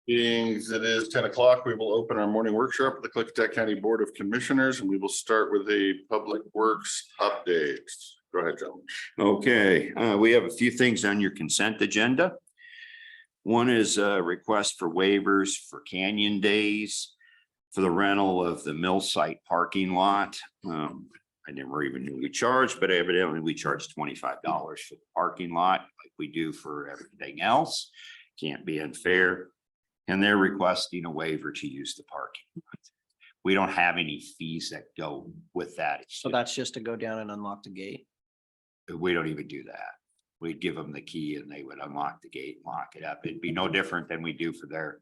Being it is 10 o'clock, we will open our morning workshop with the Klickitat County Board of Commissioners, and we will start with a public works update. Go ahead, gentlemen. Okay, we have a few things on your consent agenda. One is a request for waivers for Canyon Days for the rental of the mill site parking lot. I never even knew we charged, but evidently we charge $25 for the parking lot like we do for everything else. Can't be unfair. And they're requesting a waiver to use the parking lot. We don't have any fees that go with that. So that's just to go down and unlock the gate. We don't even do that. We'd give them the key and they would unlock the gate and lock it up. It'd be no different than we do for their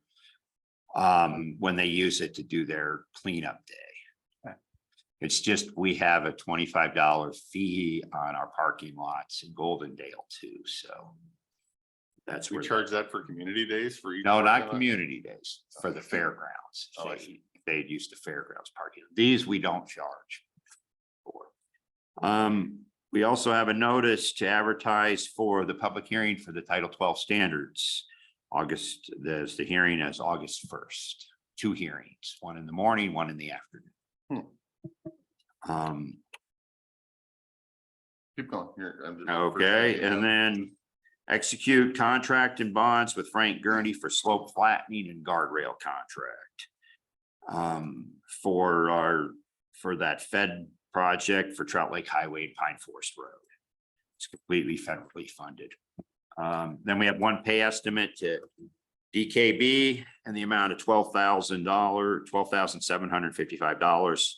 when they use it to do their cleanup day. Okay. It's just we have a $25 fee on our parking lots in Goldendale too. So that's We where charge that for community days for each. no, parking not lot? community days, for the fairgrounds. Oh, I see. They'd use the fairgrounds parking. These we don't charge for. We also have a notice to advertise for the public hearing for the Title 12 standards. The hearing is August 1st. 2 hearings, one in the morning, one in the afternoon. Keep going. Here, Okay, and then execute contract and bonds with Frank Gurney for slope flattening and guardrail contract. For that Fed project for Trout Lake Highway and Pine Forest Road. It's completely federally funded. Then we have one pay estimate to DKB and the amount of $12,755.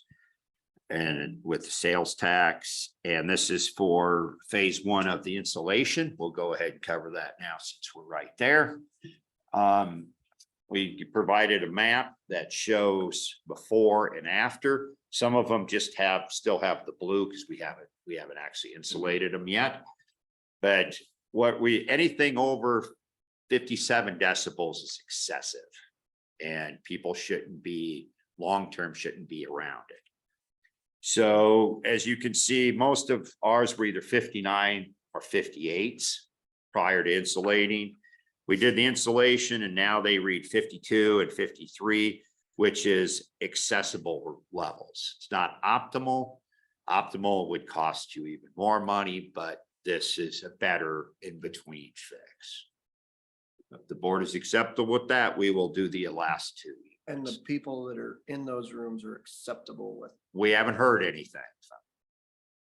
And with the sales tax, and this is for phase 1 of the installation. We'll go ahead and cover that now since we're right there. We provided a map that shows before and after. Some of them just still have the blue because we haven't actually insulated them yet. But anything over 57 decibels is excessive, and people long-term shouldn't be around it. So as you can see, most of ours were either 59 or 58s prior to insulating. We did the installation and now they read 52 and 53, which is accessible levels. It's not optimal. Optimal would cost you even more money, but this is a better in-between fix. If the board is acceptable with that, we will do the last 2. And the people that are in those rooms are acceptable with, We haven't heard anything.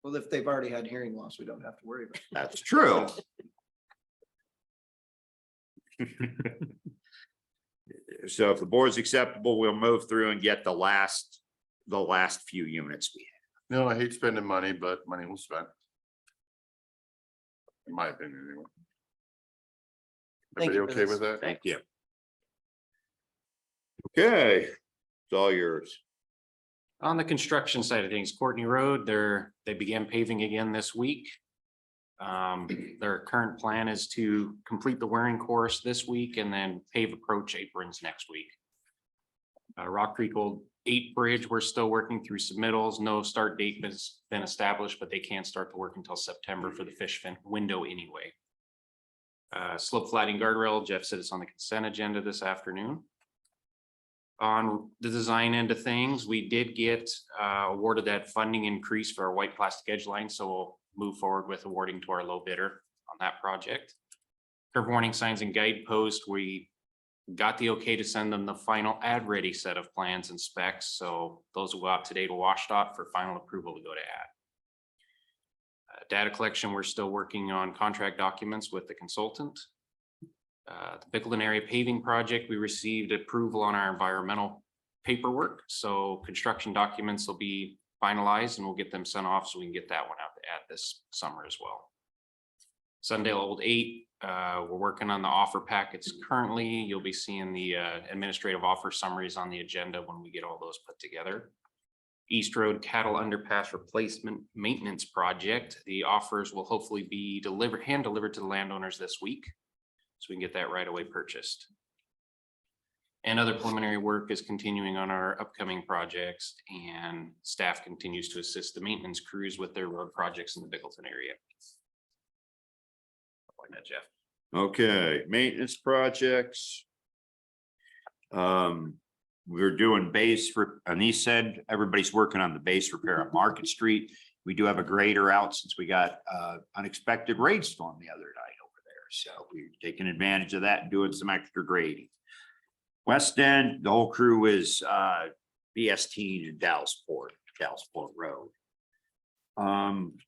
well, if they've already had hearing loss, we don't have to worry about it. That's true. So if the board is acceptable, we'll move through and get the last few units we have. No, I hate spending money, but money was spent. In my opinion, anyway. Thank Everybody you for okay this. with that? Thank you. Okay, it's all yours. On the construction side of things, Courtney Road, they began paving again this week. Their current plan is to complete the wearing course this week and then pave approach aprons next week. Rock Creek Old 8 Bridge, we're still working through submittals. No start date has been established, but they can't start the work until September for the fish fin window anyway. Slope flattening guardrail, Jeff said it's on the consent agenda this afternoon. On the design end of things, we did get awarded that funding increase for our white plastic edge line, so we'll move forward with awarding to our low bidder on that project. Curve warning signs and guideposts, we got the okay to send them the final ad ready set of plans and specs, so those will go out today to WashDOT for final approval to go to ad. Data collection, we're still working on contract documents with the consultant. The Bickleton area paving project, we received approval on our environmental paperwork. So construction documents will be finalized and we'll get them sent off so we can get that one out to add this summer as well. Sundale Old 8, we're working on the offer packets currently. You'll be seeing the administrative offer summaries on the agenda when we get all those put together. East Road Cattle Underpass Replacement Maintenance Project. The offers will hopefully be hand delivered to the landowners this week, so we can get that right away purchased. And other preliminary work is continuing on our upcoming projects, and staff continues to assist the maintenance crews with their road projects in the Bickleton area. Like that, Jeff. Okay, maintenance projects. We're doing base for, on the east end, everybody's working on the base repair on Market Street. We do have a grader out since we got unexpected rainstorm the other night over there. So we're taking advantage of that and doing some extra grading. West End, the whole crew is BST in Dallasport Road.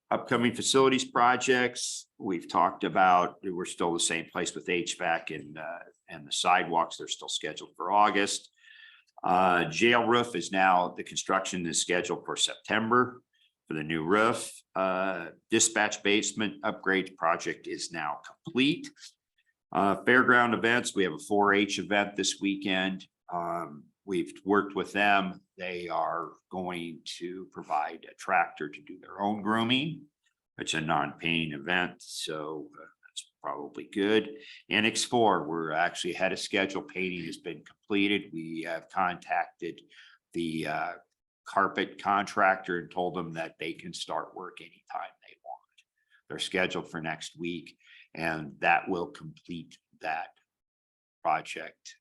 Upcoming facilities projects, we've talked about, we're still the same place with HVAC and the sidewalks, they're still scheduled for August. Jail roof is now, the construction is scheduled for September for the new roof. Dispatch basement upgrade project is now complete. Fairground events, we have a 4-H event this weekend. We've worked with them. They are going to provide a tractor to do their own grooming. It's a non-paying event, so that's probably good. Annex 4, we're actually ahead of schedule. Painting has been completed. We have contacted the carpet contractor and told them that they can start work anytime they want. They're scheduled for next week, and that will complete that project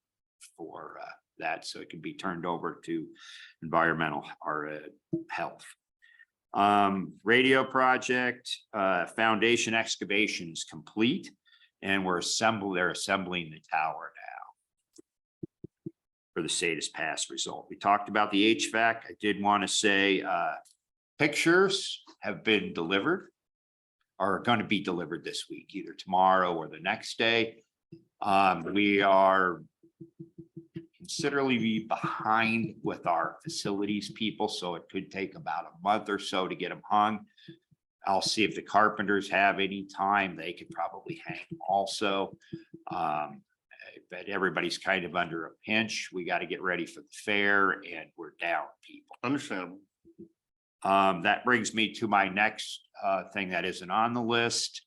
for that, so it can be turned over to environmental or health. Radio project, foundation excavation is complete, and they're assembling the tower now for the Sadis Pass result. We talked about the HVAC. I did want to say pictures have been delivered, are going to be delivered this week, either tomorrow or the next day. We are considerably behind with our facilities people, so it could take about a month or so to get them hung. I'll see if the carpenters have any time. They could probably hang also. But everybody's kind of under a pinch. We got to get ready for the fair, and we're down people. Understandable. That brings me to my next thing that isn't on the list.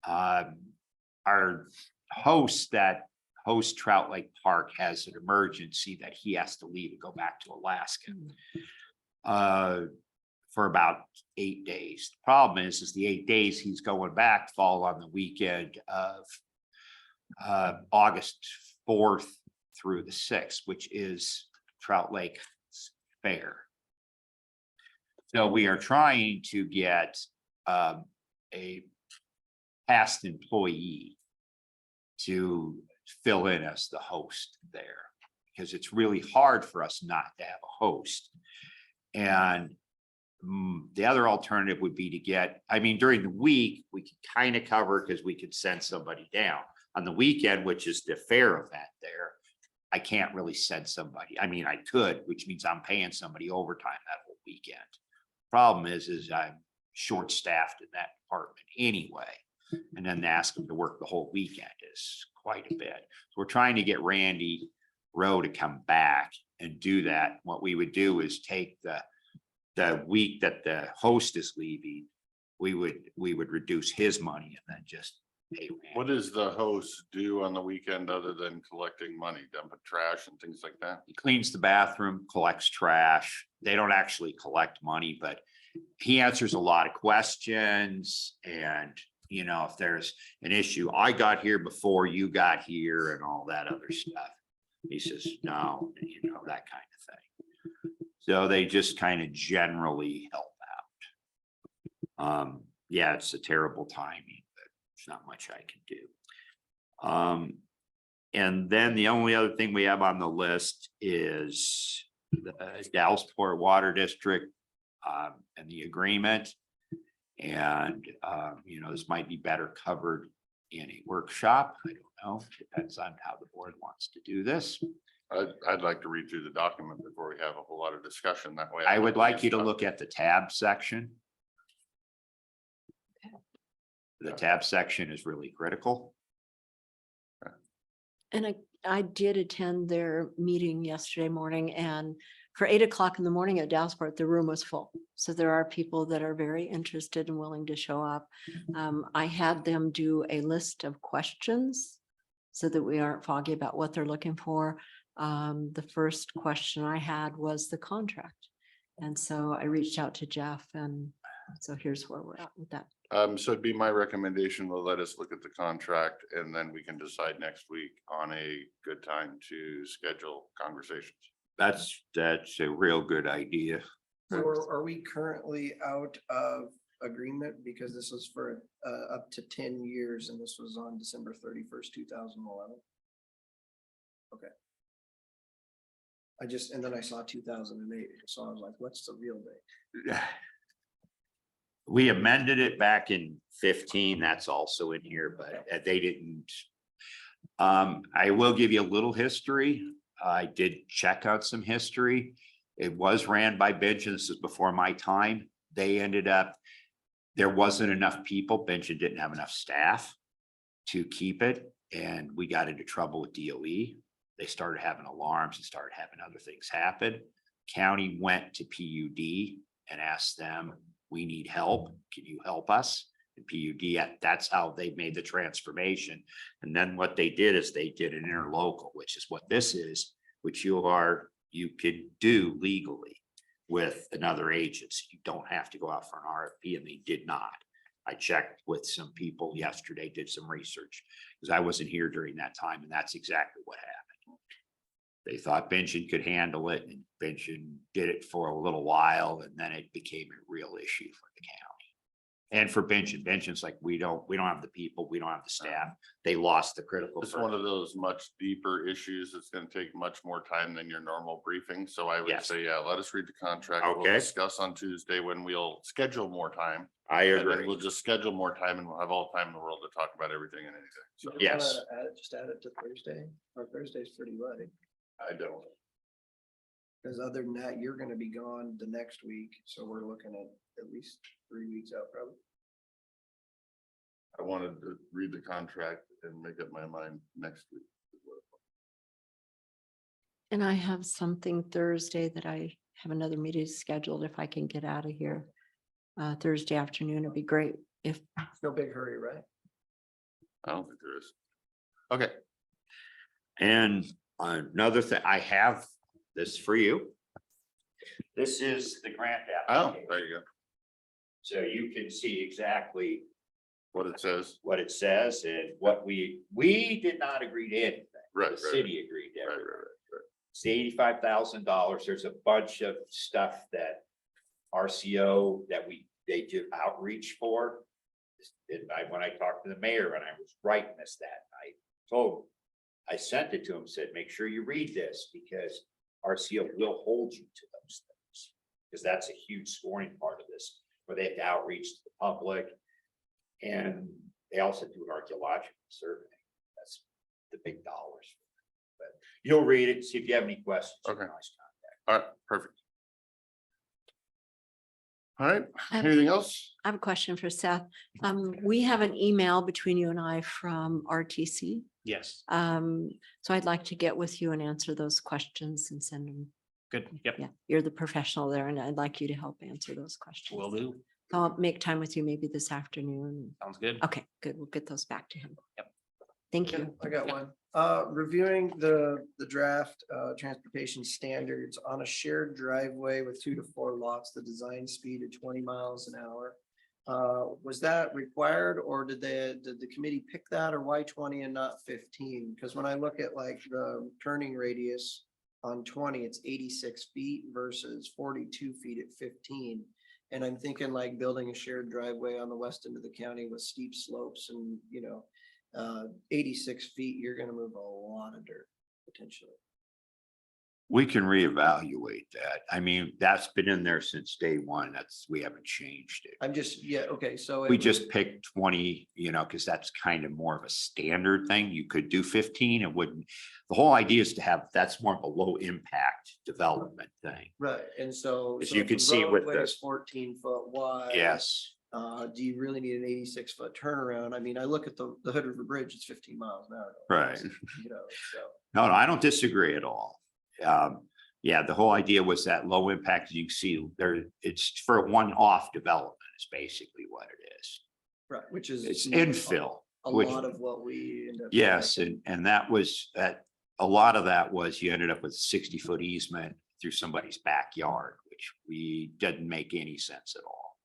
Our host that hosts Trout Lake Park has an emergency that he has to leave and go back to Alaska for about 8 days. The problem is the 8 days he's going back fall on the weekend of August 4th through the 6th, which is Trout Lake Fair. So we are trying to get a past employee to fill in as the host there, because it's really hard for us not to have a host. And the other alternative would be to get, I mean, during the week, we could kind of cover because we could send somebody down. On the weekend, which is the fair event there, I can't really send somebody. I mean, I could, which means I'm paying somebody overtime that whole weekend. Problem is I'm short-staffed in that department anyway. And then to ask them to work the whole weekend is quite a bit. So we're trying to get Randy Rowe to come back and do that. What we would do is take the week that the host is leaving, we would reduce his money and then just pay Randy. What does the host do on the weekend other than collecting money, dumping trash and things like that? He cleans the bathroom, collects trash. They don't actually collect money, but he answers a lot of questions. And, you know, if there's an issue, I got here before you got here and all that other stuff. He says, no, you know, that kind of thing. So they just kind of generally help out. Yeah, it's a terrible timing, but there's not much I can do. And then the only other thing we have on the list is the Dallasport Water District and the agreement. And, you know, this might be better covered in a workshop. I don't know. Depends on how the board wants to do this. I'd like to read through the document before we have a whole lot of discussion that way. I would like you to look at the tab section. The tab section is really critical. And I did attend their meeting yesterday morning, and for 8 o'clock in the morning at Dallasport, the room was full. So there are people that are very interested and willing to show up. I had them do a list of questions so that we aren't foggy about what they're looking for. The first question I had was the contract. And so I reached out to Jeff, and so here's where we're at with that. So it'd be my recommendation, to let us look at the contract and then we can decide next week on a good time to schedule conversations. That's a real good idea. So are we currently out of agreement? Because this was for up to 10 years and this was on December 31st, 2011. Okay. And then I saw 2008, so I was like, what's the real date? We amended it back in 15. That's also in here, but they didn't. I will give you a little history. I did check out some history. It was ran by Benjamin. This is before my time. They ended up, there wasn't enough people. Benjamin didn't have enough staff to keep it. And we got into trouble with DOE. They started having alarms and started having other things happen. County went to PUD and asked them, we need help. Can you help us? And PUD, that's how they made the transformation. And then what they did is they did an interlocal, which is what this is, which you could do legally with another agency. You don't have to go out for an RFP, and they did not. I checked with some people yesterday, did some research, because I wasn't here during that time, and that's exactly what happened. They thought Benjamin could handle it, and Benjamin did it for a little while, and then it became a real issue for the county. And for Benjamin's like, we don't have the people, we don't have the staff. They lost the critical. It's one of those much deeper issues. It's gonna take much more time than your normal briefing. So I would Yes. say, yeah, let us read the contract. We'll Okay. discuss on Tuesday when we'll schedule more time. I And then agree. we'll just schedule more time and we'll have all the time in the world to talk about everything and anything. So Yes. Just add it to Thursday. Or Thursday's pretty late. I don't. Because other than that, you're gonna be gone the next week. So we're looking at least 3 weeks out probably. I wanted to read the contract and make up my mind next week. And I have something Thursday that I have another meeting scheduled if I can get out of here. Thursday afternoon, it'd be great if, No big hurry, right? I don't think there is. Okay, And another thing, I have this for you. This is the grant oh, application. there you go. So you can see exactly What it says. what it says and what we did not agree to anything. Right, The right, city agreed to Right, everything. right. It's $85,000. There's a bunch of stuff that RCO that they do outreach for. And when I talked to the mayor and I was writing this that night, I sent it to him, said, make sure you read this because RCO will hold you to those things. Because that's a huge scoring part of this, where they have to outreach to the public. And they also do an archaeological survey. That's the big dollars. But you'll read it, see if you have any questions. you can Okay. always contact. All right, perfect. All right, Um, anything else? I have a question for Seth. We have an email between you and I from RTC. Yes, So I'd like to get with you and answer those questions and send them. good. Yep, Yeah, you're the professional there and I'd like you to help answer those questions. will do. I'll make time with you maybe this afternoon. Sounds good. Okay, good. We'll get those back to him. Yep. Thank you. I got one. Reviewing the draft transportation standards on a shared driveway with 2 to 4 lots, the design speed of 20 miles an hour. Was that required or did the committee pick that, or why 20 and not 15? Because when I look at like the turning radius on 20, it's 86 feet versus 42 feet at 15. And I'm thinking like building a shared driveway on the west end of the county with steep slopes and, 86 feet, you're gonna move a lot of dirt potentially. We can reevaluate that. I mean, that's been in there since day one. We haven't changed it. I'm just, yeah, okay, so. We just picked 20, because that's kind of more of a standard thing. You could do 15. It wouldn't, the whole idea is to have, that's more of a low impact development thing. Right, and so. As so you if can the see with roadway is the- 14 foot wide. Yes. Do you really need an 86 foot turnaround? I mean, I look at the Hood River Bridge, it's 15 miles an hour. Right. So. No, I don't disagree at all. Yeah, the whole idea was that low impact, as you can see there, it's for one-off development is basically what it is. Right, which is. It's infill. A which- lot of what we end up. Yes, and that was, a lot of that was you ended up with 60-foot easement through somebody's backyard, which didn't make any sense at all.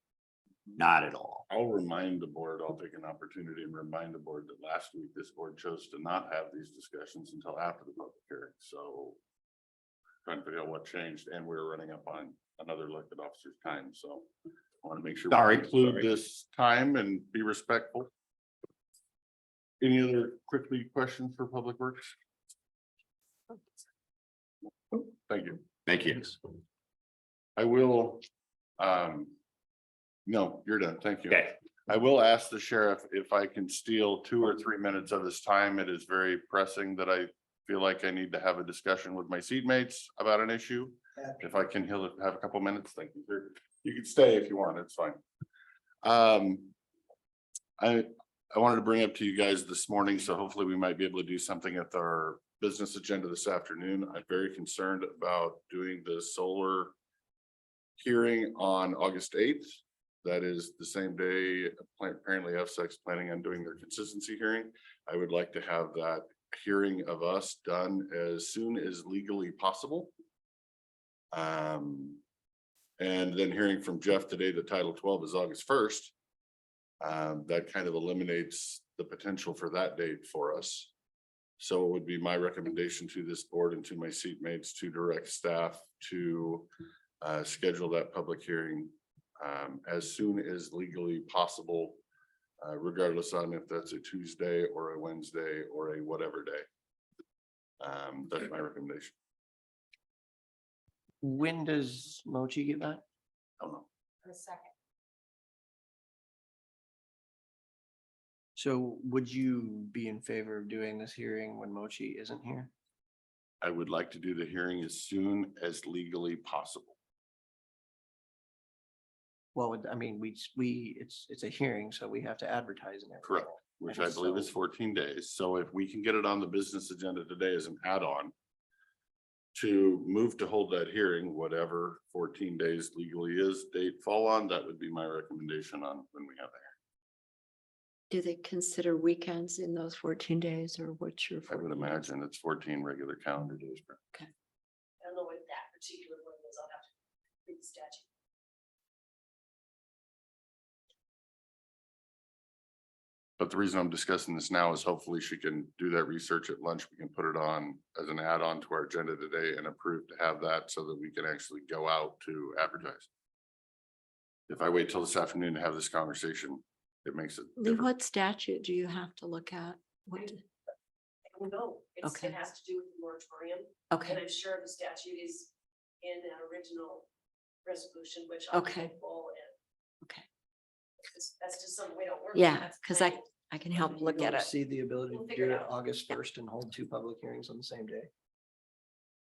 not at all. I'll remind the board, I'll take an opportunity and remind the board that last week this board chose to not have these discussions until after the public hearing, so. Trying to figure out what changed, and we're running up on another elected officer's time, so I want to make sure. we Sorry. Include this time and be respectful. Any other quickly questions for Public Works? Thank you. Thank you. I will, no, you're done. Thank you. Okay. I will ask the sheriff if I can steal 2 or 3 minutes of his time. It is very pressing that I feel like I need to have a discussion with my seatmates about an issue. If I can, he'll have a couple minutes. Thank you, sir. You can stay if you want. It's fine. I wanted to bring up to you guys this morning, so hopefully we might be able to do something at our business agenda this afternoon. I'm very concerned about doing the solar hearing on August 8th. That is the same day, apparently FSEC's planning on doing their consistency hearing. I would like to have that hearing of us done as soon as legally possible. And then hearing from Jeff today that Title 12 is August 1st. That kind of eliminates the potential for that date for us. So it would be my recommendation to this board and to my seatmates to direct staff to schedule that public hearing as soon as legally possible, regardless on if that's a Tuesday or a Wednesday or a whatever day. That's my recommendation. When does Mochi get back? I don't know. So would you be in favor of doing this hearing when Mochi isn't here? I would like to do the hearing as soon as legally possible. Well, I mean, it's a hearing, so we have to advertise and everything. Correct. Which I And believe is so- 14 days. So if we can get it on the business agenda today as an add-on to move to hold that hearing, whatever 14 days legally is, date fall on, that would be my recommendation on when we have that. Do they consider weekends in those 14 days or what's your? I would 14 days? imagine it's 14 regular calendar days. I don't know what that particular one is. I'll have to read the statute. But the reason I'm discussing this now is hopefully she can do that research at lunch. We can put it on as an add-on to our agenda today and approve to have that so that we can actually go out to advertise. If I wait till this afternoon to have this conversation, it makes it Lee, different. what statute do you have to look at? What? I don't know. Okay. It has to do with the moratorium, Okay, and I'm sure the statute is in that original resolution, which I'll Okay. pull and. Okay. That's just something we don't work. Yeah, That's 'cause I can help You look at don't it. See the ability We'll to figure do it it out. August 1st and hold 2 public hearings on the same day.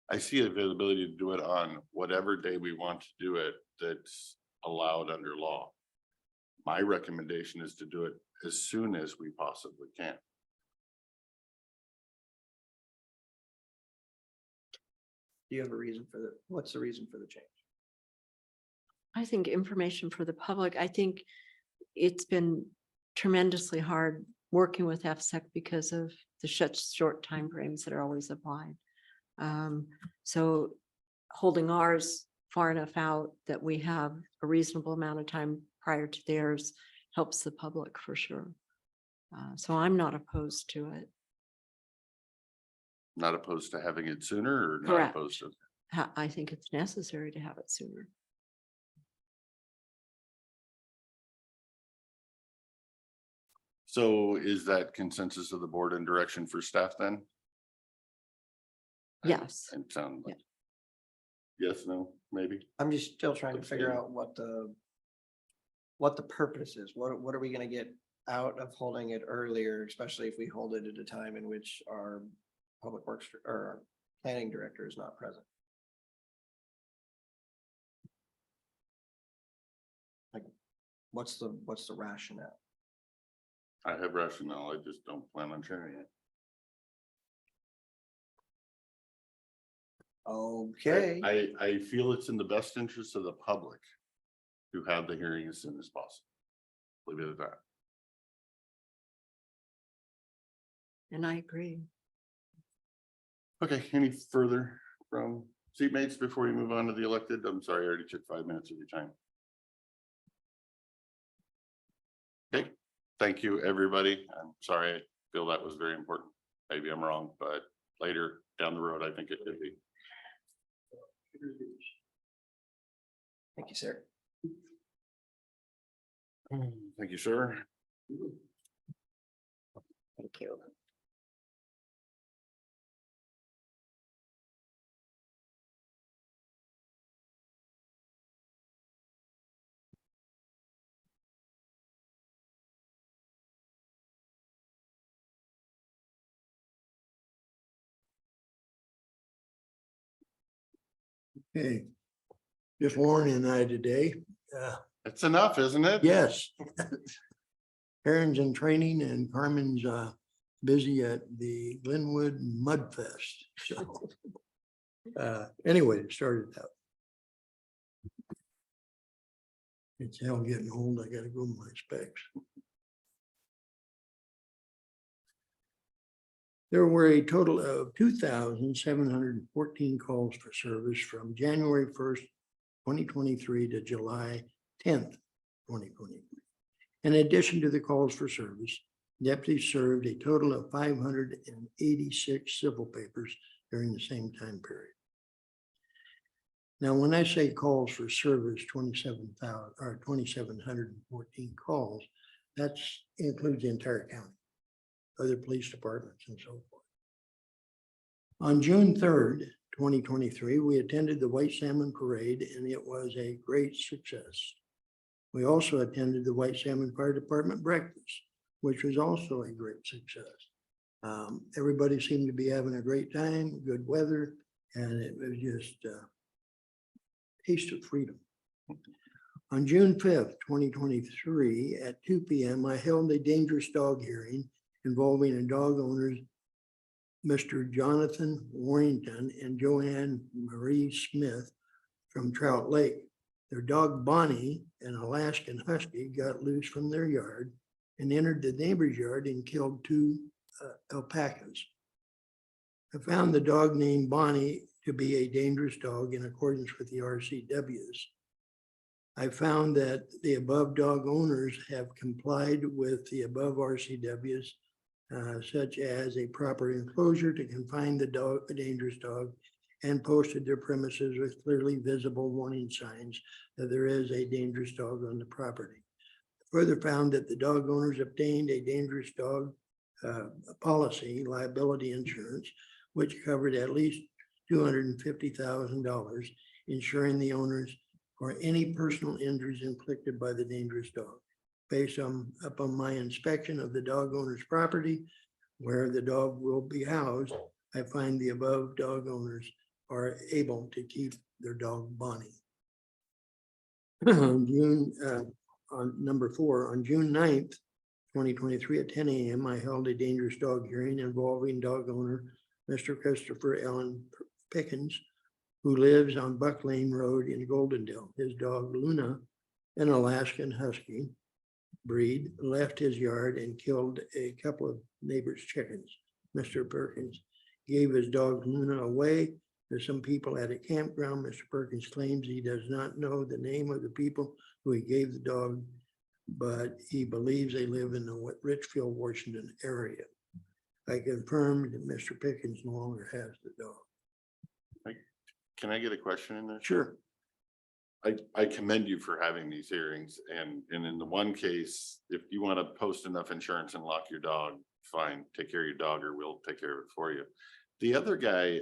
I see availability to do it on whatever day we want to do it that's allowed under law. My recommendation is to do it as soon as we possibly can. Do you have a reason for what's the reason for the change? I think information for the public, I think it's been tremendously hard working with FSEC because of the short timeframes that are always applied. So holding ours far enough out that we have a reasonable amount of time prior to theirs helps the public for sure. So I'm not opposed to it. Not opposed to having it sooner or not Correct. opposed to. I think it's necessary to have it sooner. So is that consensus of the board and direction for staff then? Yes. And sound like. Yes, no, maybe? I'm just still trying to Let's figure see. out what the purpose is. What are we gonna get out of holding it earlier, especially if we hold it at a time in which our public works or our planning director is not present? Like, what's the rationale? I have rationale. I just don't plan on sharing it. Okay, I feel it's in the best interest of the public to have the hearing as soon as possible. Leave it at that. And I agree. Okay, any further from seatmates before we move on to the elected? I'm sorry, I already took 5 minutes of your time. thank you, everybody. I'm sorry, I feel that was very important. Maybe I'm wrong, but later down the road, I think it could be. Thank you, sir. Thank you, sir. Thank you. Okay. Just Warren and I today. That's enough, isn't it? Yes. Karen's in training and Carmen's busy at the Glenwood Mud Fest. So anyway, it started out. It's hell getting old. I gotta go with my specs. There were a total of 2,714 calls for service from January 1st, 2023 to July 10th, 2023. In addition to the calls for service, deputies served a total of 586 civil papers during the same time period. Now, when I say calls for service, 2,714 calls, that includes the entire county, other police departments and so forth. On June 3rd, 2023, we attended the White Salmon Parade and it was a great success. We also attended the White Salmon Fire Department breakfast, which was also a great success. Everybody seemed to be having a great time, good weather, and it was just a taste of freedom. On June 5th, 2023, at 2 p.m., I held a dangerous dog hearing involving a dog owner's Mr. Jonathan Warrington and Joanne Marie Smith from Trout Lake. Their dog Bonnie, an Alaskan Husky, got loose from their yard and entered the neighbor's yard and killed two alpacas. I found the dog named Bonnie to be a dangerous dog in accordance with the RCWs. I found that the above dog owners have complied with the above RCWs, such as a proper enclosure to confine the dog, a dangerous dog, and posted their premises with clearly visible warning signs that there is a dangerous dog on the property. Further found that the dog owners obtained a dangerous dog policy, liability insurance, which covered at least $250,000, insuring the owners for any personal injuries inflicted by the dangerous dog. Based upon my inspection of the dog owner's property, where the dog will be housed, I find the above dog owners are able to keep their dog Bonnie. On number 4, on June 9th, 2023 at 10 a.m., I held a dangerous dog hearing involving dog owner Mr. Christopher Allen Pickens, who lives on Buck Lane Road in Goldendale. His dog Luna, an Alaskan Husky breed, left his yard and killed a couple of neighbors' chickens. Mr. Perkins gave his dog Luna away to some people at a campground. Mr. Perkins claims he does not know the name of the people who he gave the dog, but he believes they live in the Richfield, Washington area. I confirmed that Mr. Pickens no longer has the dog. Can I get a question in there? Sure. I commend you for having these hearings and in the one case, if you want to post enough insurance and lock your dog, fine, take care of your dog or we'll take care of it for you. The other guy,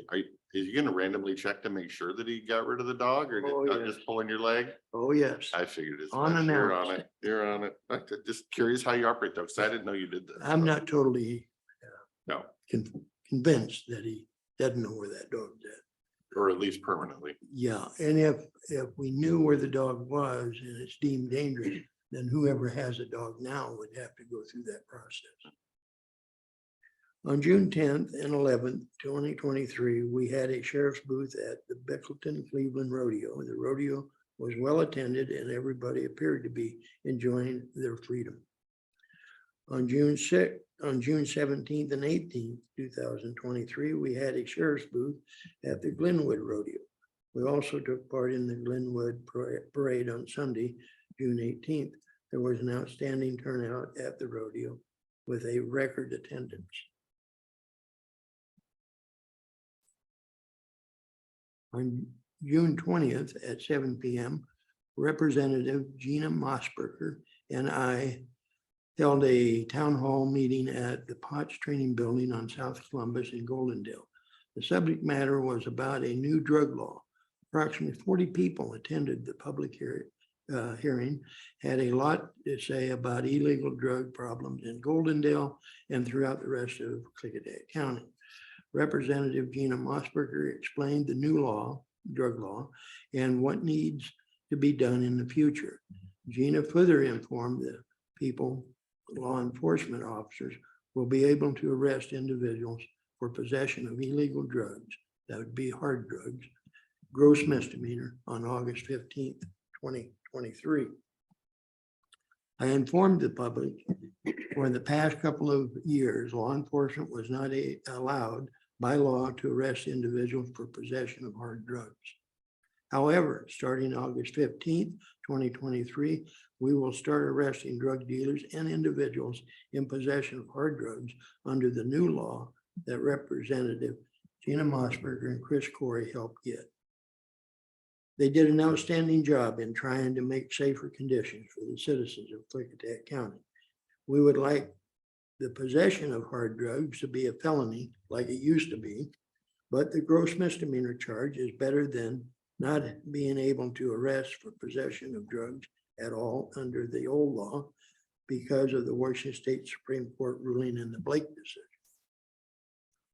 is you gonna randomly check to make sure that he got rid of the dog or Oh, not yes. just pulling your leg? Oh, yes. I figured it's. On You're on announced. it. You're on it. I'm just curious how you operate though, because I didn't know you did this. I'm not totally No, convinced that he doesn't know where that dog's at. or at least permanently. Yeah, and if we knew where the dog was and it's deemed dangerous, then whoever has a dog now would have to go through that process. On June 10th and 11th, 2023, we had a sheriff's booth at the Beckleton Cleveland Rodeo. The rodeo was well attended and everybody appeared to be enjoying their freedom. On June 17th and 18th, 2023, we had a sheriff's booth at the Glenwood Rodeo. We also took part in the Glenwood Parade on Sunday, June 18th. There was an outstanding turnout at the rodeo with a record attendance. On June 20th at 7 p.m., Representative Gina Mossberger and I held a town hall meeting at the Potts Training Building on South Columbus in Goldendale. The subject matter was about a new drug law. Approximately 40 people attended the public hearing, had a lot to say about illegal drug problems in Goldendale and throughout the rest of Klickitat County. Representative Gina Mossberger explained the new law, drug law, and what needs to be done in the future. Gina further informed the people, law enforcement officers will be able to arrest individuals for possession of illegal drugs, that would be hard drugs, gross misdemeanor on August 15th, 2023. I informed the public for the past couple of years, law enforcement was not allowed by law to arrest individuals for possession of hard drugs. However, starting August 15th, 2023, we will start arresting drug dealers and individuals in possession of hard drugs under the new law that Representative Gina Mossberger and Chris Corey helped get. They did an outstanding job in trying to make safer conditions for the citizens of Klickitat County. We would like the possession of hard drugs to be a felony like it used to be, but the gross misdemeanor charge is better than not being able to arrest for possession of drugs at all under the old law because of the Washington State Supreme Court ruling in the Blake decision.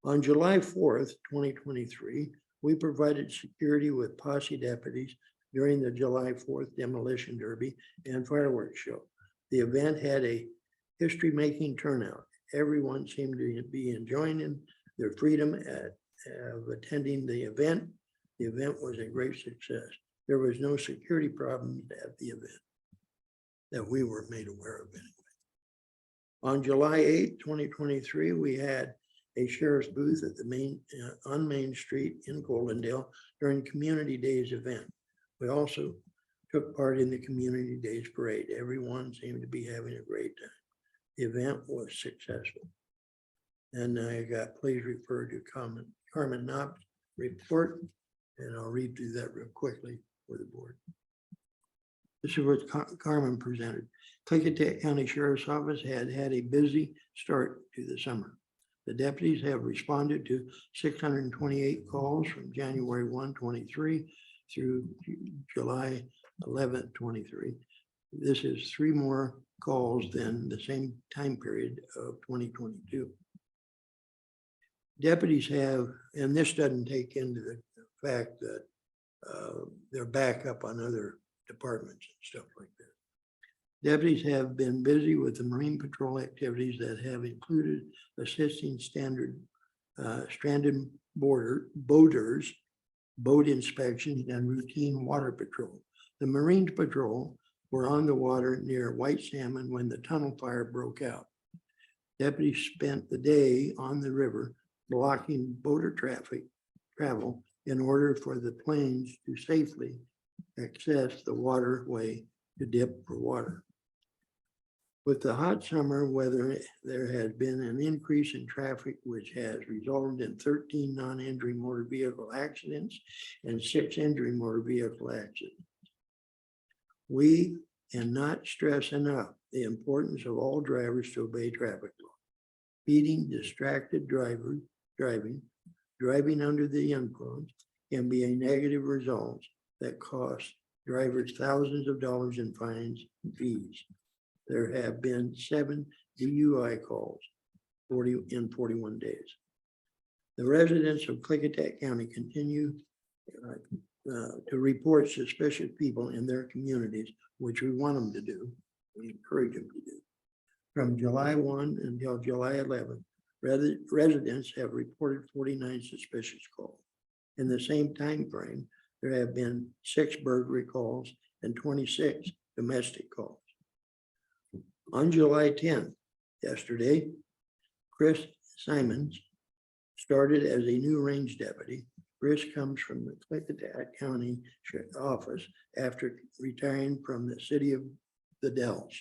On July 4th, 2023, we provided security with posse deputies during the July 4th demolition derby and fireworks show. The event had a history-making turnout. Everyone seemed to be enjoying their freedom of attending the event. The event was a great success. There was no security problems at the event that we were made aware of anyway. On July 8th, 2023, we had a sheriff's booth at the on Main Street in Goldendale during Community Days event. We also took part in the Community Days parade. Everyone seemed to be having a great time. The event was successful. And I got, please refer to Carmen Knopp's report, and I'll read through that real quickly for the board. This is what Carmen presented. Klickitat County Sheriff's Office had a busy start to the summer. The deputies have responded to 628 calls from January 1, 23 through July 11, 23. This is 3 more calls than the same time period of 2022. Deputies have, and this doesn't take into the fact that they're back up on other departments and stuff like that. Deputies have been busy with the Marine Patrol activities that have included assisting stranded boaters, boat inspections, and routine water patrol. The Marine Patrol were on the water near White Salmon when the tunnel fire broke out. Deputies spent the day on the river blocking boater travel in order for the planes to safely access the waterway to dip for water. With the hot summer weather, there has been an increase in traffic, which has resulted in 13 non-injury motor vehicle accidents and 6 injury motor vehicle accidents. We cannot stress enough the importance of all drivers to obey traffic law. Speeding, distracted driving under the influence can be a negative result that costs drivers thousands of dollars in fines and fees. There have been 7 DUI calls in 41 days. The residents of Klickitat County continue to report suspicious people in their communities, which we want them to do. We encourage them to do. From July 1 until July 11, residents have reported 49 suspicious calls. In the same time frame, there have been 6 burglary calls and 26 domestic calls. On July 10th, yesterday, Chris Simons started as a new range deputy. Chris comes from the Klickitat County office after retiring from the city of the Dells.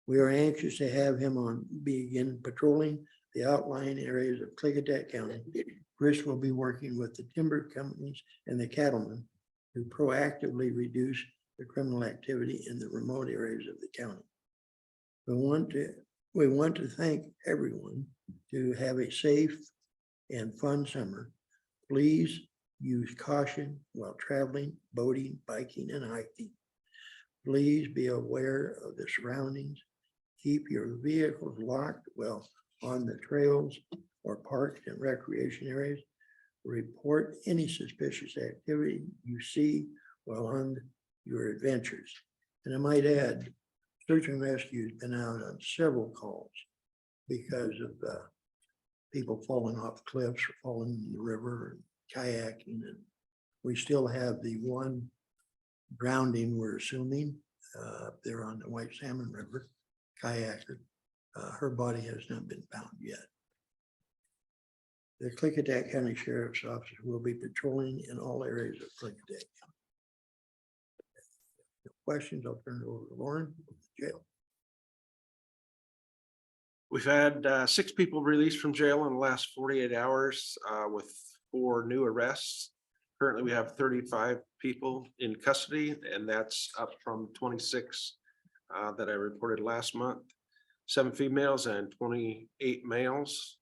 We are anxious to have him begin patrolling the outlying areas of Klickitat County. Chris will be working with the timber companies and the cattlemen to proactively reduce the criminal activity in the remote areas of the county. We want to thank everyone to have a safe and fun summer. Please use caution while traveling, boating, biking, and hiking. Please be aware of the surroundings. Keep your vehicles locked while on the trails or parks and recreation areas. Report any suspicious activity you see while on your adventures. And I might add, search and rescue has been out on several calls because of people falling off cliffs or falling in the river and kayaking. And we still have the one grounding, we're assuming, up there on the White Salmon River, kayaker. Her body has not been found yet. The Klickitat County Sheriff's Office will be patrolling in all areas of Klickitat County. No questions, I'll turn it over to Lauren, jail. We've had 6 people released from jail in the last 48 hours with 4 new arrests. Currently, we have 35 people in custody, and that's up from 26 that I reported last month. 7 females and 28 males.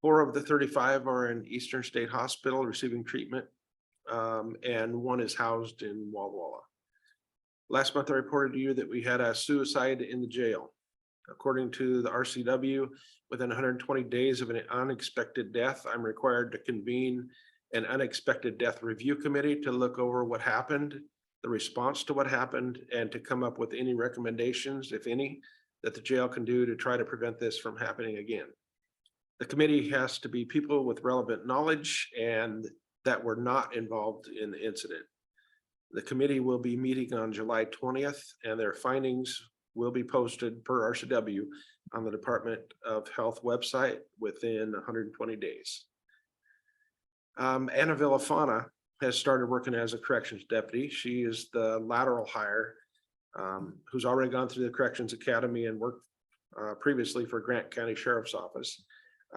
4 of the 35 are in Eastern State Hospital receiving treatment, and 1 is housed in Walla Walla. Last month, I reported to you that we had a suicide in the jail. According to the RCW, within 120 days of an unexpected death, I'm required to convene an unexpected death review committee to look over what happened, the response to what happened, and to come up with any recommendations, if any, that the jail can do to try to prevent this from happening again. The committee has to be people with relevant knowledge and that were not involved in the incident. The committee will be meeting on July 20th, and their findings will be posted per RCW on the Department of Health website within 120 days. Anna Villafana has started working as a corrections deputy. She is the lateral hire who's already gone through the Corrections Academy and worked previously for Grant County Sheriff's Office.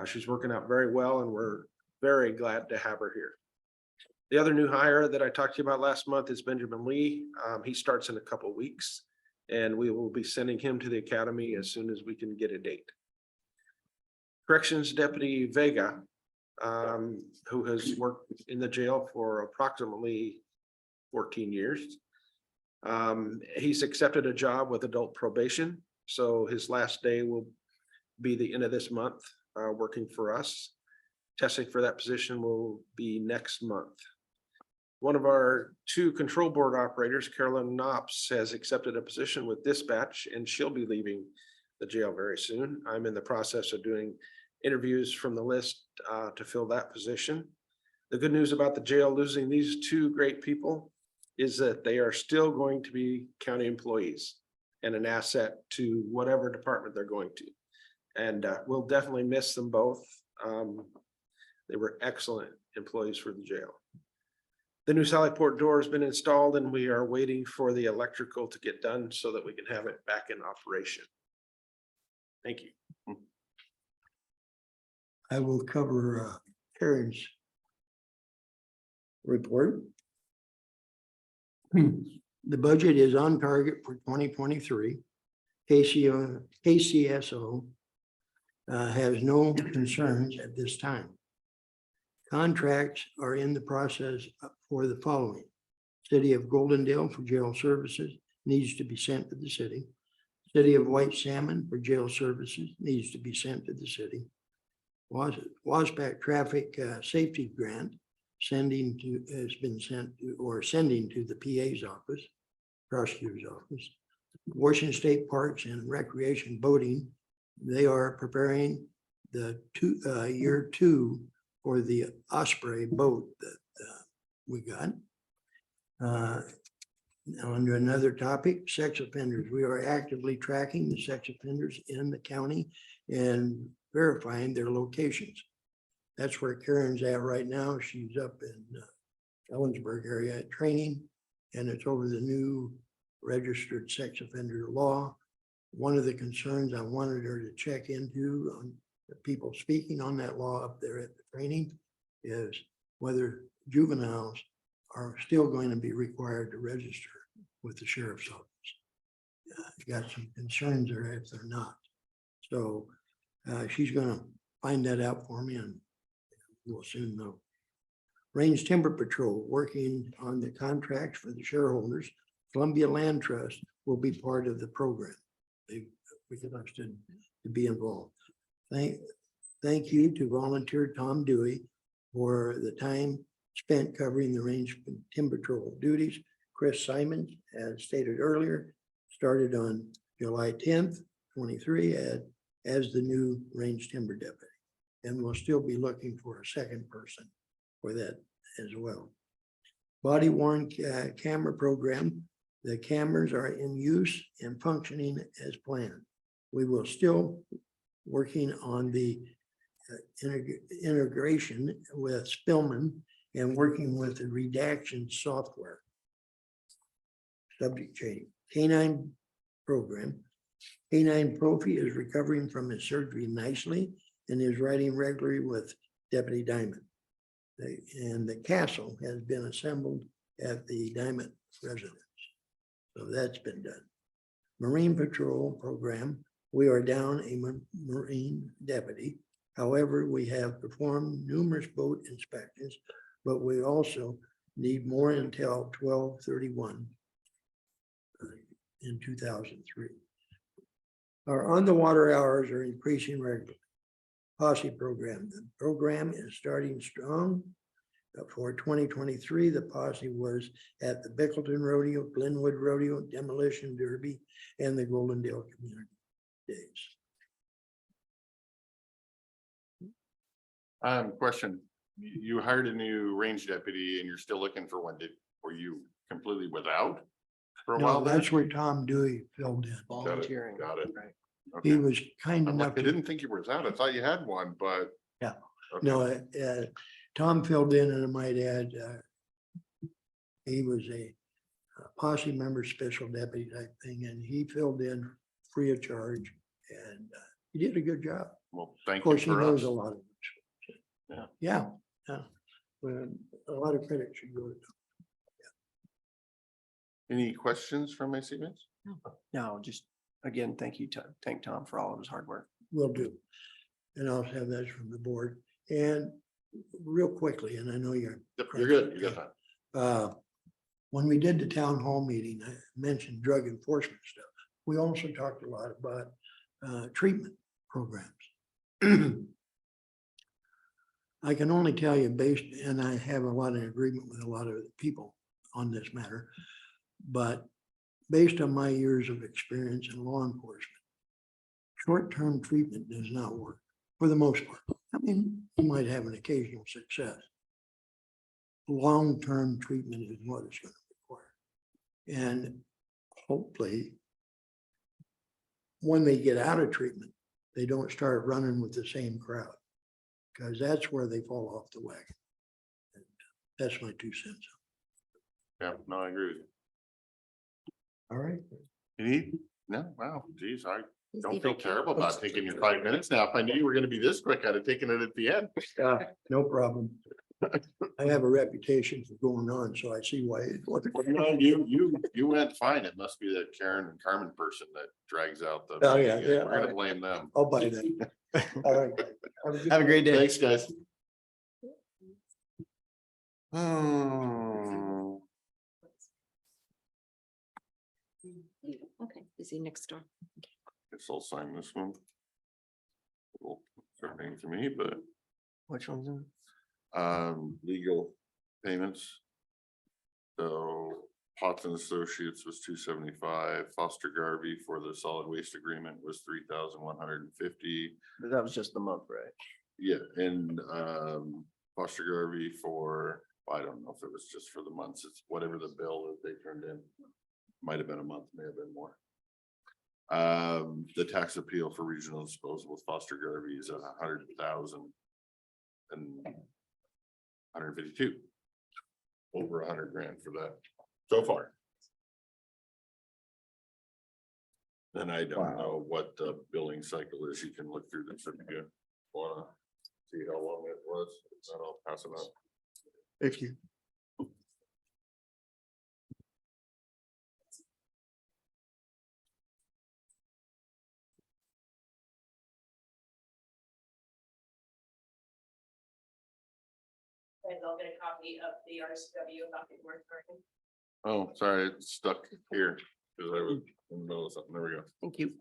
She's working out very well, and we're very glad to have her here. The other new hire that I talked to you about last month is Benjamin Lee. He starts in a couple weeks, and we will be sending him to the academy as soon as we can get a date. Corrections Deputy Vega, who has worked in the jail for approximately 14 years. He's accepted a job with adult probation, so his last day will be the end of this month, working for us. Testing for that position will be next month. One of our 2 control board operators, Carolyn Knops, has accepted a position with dispatch, and she'll be leaving the jail very soon. I'm in the process of doing interviews from the list to fill that position. The good news about the jail losing these 2 great people is that they are still going to be county employees and an asset to whatever department they're going to. And we'll definitely miss them both. They were excellent employees for the jail. The new Sallyport door has been installed, and we are waiting for the electrical to get done so that we can have it back in operation. Thank you. I will cover Karen's report. The budget is on target for 2023. KCSO has no concerns at this time. Contracts are in the process for the following. City of Goldendale for jail services needs to be sent to the city. City of White Salmon for jail services needs to be sent to the city. WASPAC traffic safety grant has been sent to, or sending to the PA's office, prosecutor's office. Washington State Parks and Recreation Boating, they are preparing the year 2 for the Osprey boat that we got. Under another topic, sex offenders. We are actively tracking the sex offenders in the county and verifying their locations. That's where Karen's at right now. She's up in Ellensburg area at training, and it's over the new registered sex offender law. One of the concerns I wanted her to check into on the people speaking on that law up there at the training is whether juveniles are still going to be required to register with the sheriff's office. Got some concerns there if they're not. So she's gonna find that out for me and we'll soon know. Range Timber Patrol, working on the contracts for the shareholders. Columbia Land Trust will be part of the program. They requested to be involved. Thank you to volunteer Tom Dewey for the time spent covering the Range Timber Patrol duties. Chris Simons, as stated earlier, started on July 10th, 23 as the new range timber deputy. And we'll still be looking for a second person for that as well. Body worn camera program. The cameras are in use and functioning as planned. We will still working on the integration with Spillman and working with the redaction software. Subject change. Canine program. Canine Profi is recovering from his surgery nicely and is riding regularly with Deputy Diamond. And the castle has been assembled at the Diamond residence. So that's been done. Marine Patrol program, we are down a Marine deputy. However, we have performed numerous boat inspections, but we also need more until 12/31 in 2003. Our on-the-water hours are increasing regularly. Posse program, the program is starting strong. For 2023, the posse was at the Bickleton Rodeo, Glenwood Rodeo, Demolition Derby, and the Goldendale Community Days. Question, you hired a new range deputy and you're still looking for one. Were you completely without? For a No, while? that's where Tom Dewey filled in. Volunteering. Got it. Right. He Okay. was kind I'm like, enough I to, didn't think you were without. I thought you had one, but. Yeah. Okay. no, Tom filled in, and I might add, he was a posse member, special deputy type thing, and he filled in free of charge, and he did a good job. Well, Of thank you course, he for knows us. a lot of it. Yeah. Yeah. But a lot of credit should go to Tom. Any questions from my seatmates? No, just again, thank you, thank Tom for all of his hard work. Will do. And I'll have that from the board. And real quickly, and I know you're. Yep, you're good. You got that. When we did the town hall meeting, I mentioned drug enforcement stuff. We also talked a lot about treatment programs. I can only tell you based, and I have a lot of agreement with a lot of people on this matter, but based on my years of experience in law enforcement, short-term treatment does not work for the most part. I mean, you might have an occasional success. Long-term treatment is what it's going to require. And hopefully, when they get out of treatment, they don't start running with the same crowd, because that's where they fall off the wagon. And that's my 2 cents. Yeah, no, I agree with you. All right. You need? No, wow, geez, I He's don't even feel terrible about taking your 5 minutes now. If I knew you were gonna be this quick, I'd have taken it at the end. No problem. I have a reputation for going on, so I see why. No, you went fine. It must be that Karen and Carmen person that drags out the. Oh, yeah, meeting. yeah. We're gonna blame them. I'll buy that. All right. Have a great day. Thanks, guys. Oh, Okay, is he next door? guess I'll sign this one. Well, certainly to me, but Which one's in? legal payments. So Potts and Associates was $275. Foster Garvey for the solid waste agreement was $3,150. That was just the month, right? Yeah, and Foster Garvey for, I don't know if it was just for the months, it's whatever the bill that they turned in. Might have been a month, may have been more. The tax appeal for regional disposal with Foster Garvey is at 100,000 and 152. Over 100 grand for that so far. Then I don't Wow. know what the billing cycle is. You can look through this if you wanna see how long it was. If not, I'll pass it on. Thank you. And I'll get a copy of the RCW about the moratorium. Oh, sorry, it's stuck here because I was in the middle of something. There we go. Thank you.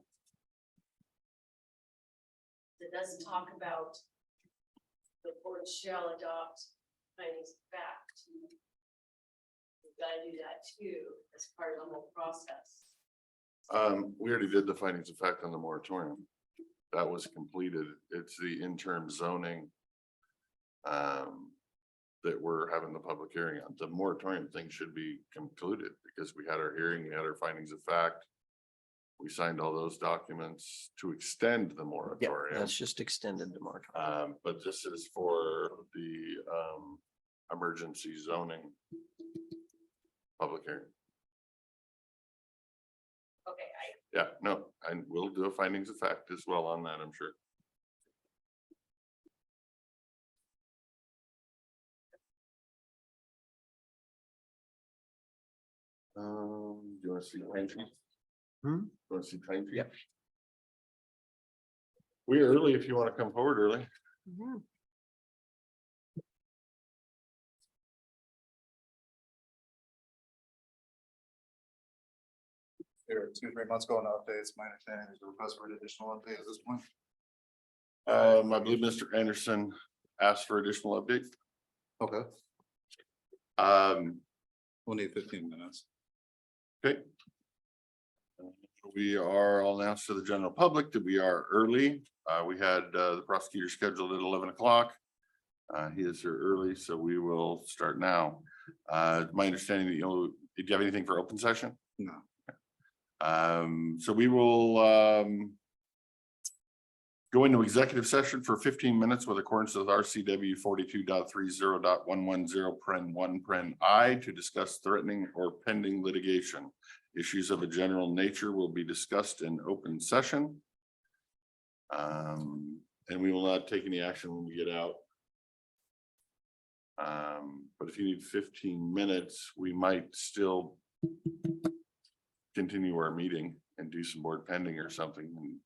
It doesn't talk about the board shall adopt findings of fact. We've got to do that too, as part of the whole process. We already did the findings of fact on the moratorium. That was completed. It's the interim zoning. That we're having the public hearing on. The moratorium thing should be concluded because we had our hearing, we had our findings of fact. We signed all those documents to extend the Yeah, moratorium. that's just extended the moratorium. But this is for the emergency zoning. Public hearing. Okay, Yeah, no, and we'll do a findings of fact as well on that, I'm sure. Do you want to see time sheet? Hmm? Want to see time sheet? Yep. We're early if you want to come forward early. Mhm. There are 2, 3 months ago, no updates. My understanding is a request for an additional update at this point. I believe Mr. Anderson asked for additional update. Okay. Um, We'll need 15 minutes. okay. We are all announced to the general public that we are early. We had the prosecutor scheduled at 11 o'clock. He is here early, so we will start now. My understanding that did you have anything for open session? No. So we will go into executive session for 15 minutes with accordance with RCW 42.30.110 to discuss threatening or pending litigation. Issues of a general nature will be discussed in open session. And we will not take any action when we get out. But if you need 15 minutes, we might still continue our meeting and do some board pending or something and